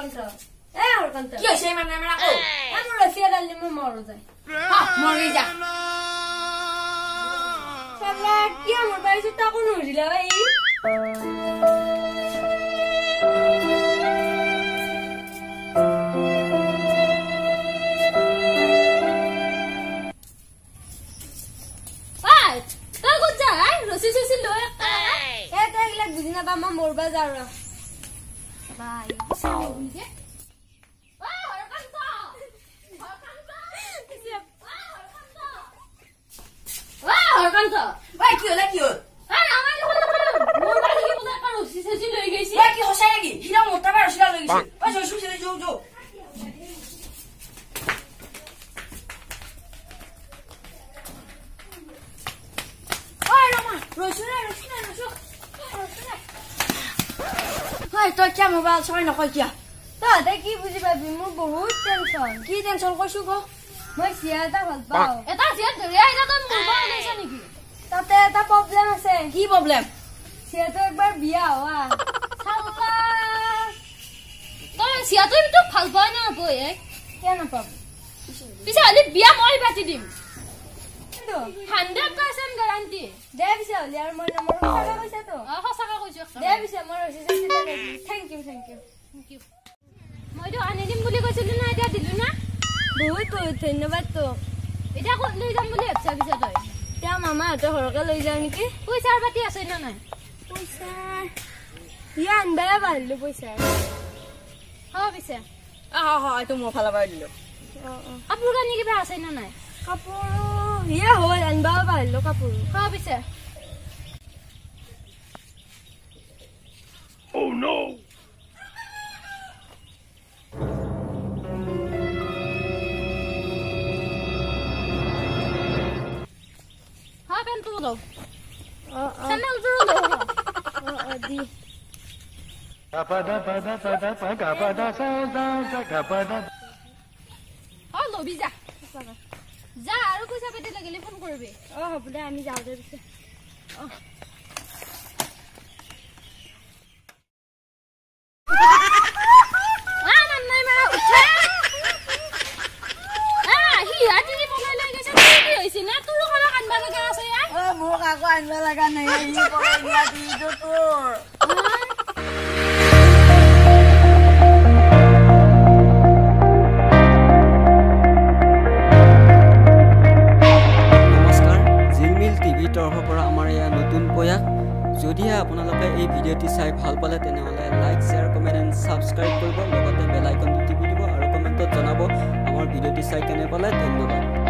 হৰকান্ত হৰকান্ত কি হৈছে মানে আমাৰ আকৌ মোৰ ৰচিয়া ডালি মই মৰো যায় মৰি যা চালা কি মোৰ পাইছো তাকো নুৰিলা ভাই Ba ma morba zara. Bye. Sorry, je. Harkanta. Harkanta. Wai ki hola ki hol? Amar morba ki bola karo sisi loi geisi. Wai ki hosai ki? Hira mota ba rosila loi geisi. Wai josu sile jo. Wai Rama, rosila. তই কিয় mobile চাই নকয় কিয় তহঁতে কি বুজি পাবি মোৰ বহুত টেনচন কি টেনচন কৈছো ক মই চিয়া এটা ভাল পাওঁ এটা চিয়া ধৰি আইতা তই মোৰ পৰা লৈছা নেকি তাতে এটা প্ৰব্লেম আছে কি প্ৰব্লেম চিয়াটো একবাৰ বিয়া হোৱা চালা তই চিয়াটো তোক ভাল পাই না বই কিয় নাপাব পিছে আজি বিয়া মই পাতি দিম কিন্তু 100% গ্যাৰান্টি দে পিছে হলি আৰু মই নম্বৰ সঁচাকে কৈছা তো সঁচাকে কৈছো দে পিছে মই ৰচিছা থ্যাংক ইউ মইতো আনি দিম বুলি কৈছিলো না এতিয়া দিলো না বহুত বহুত ধন্যবাদ তো এতিয়া ক'ত লৈ যাম বুলি ভাবছা পিছে তই এতিয়া মামাহঁতে ঘৰকে লৈ যাওঁ নেকি পইচাৰ পাতি আছে না নাই পইচা ইয়া আনবাই পাৰিলো পইচা হ'ব পিছে এইটো মোৰ ফালৰ পৰা দিলো কাপোৰ কানি কিবা আছে না নাই কাপোৰ ইয়া হ'ল আনবাই পাৰিলো কাপোৰ হ'ব পিছে Oh no! Tudo. Sandal tudo. Di. Gapada pada pada pada gapada sa sa gapada. Hello biza. যা আৰু পইচা পাতি লাগিলে ফোন কৰিবি হ'ব দে আমি যাওঁ দে পিছে মোক আকৌ আনিব লগা নাই যদিহে আপোনালোকে এই ভিডিঅ'টি চাই ভাল পালে তেনেহ'লে like share comment and subscribe কৰিব লগতে বেল আইকনটো টিপি দিব আৰু কমেণ্টত জনাব আমাৰ ভিডিঅ'টি চাই কেনে পালে ধন্যবাদ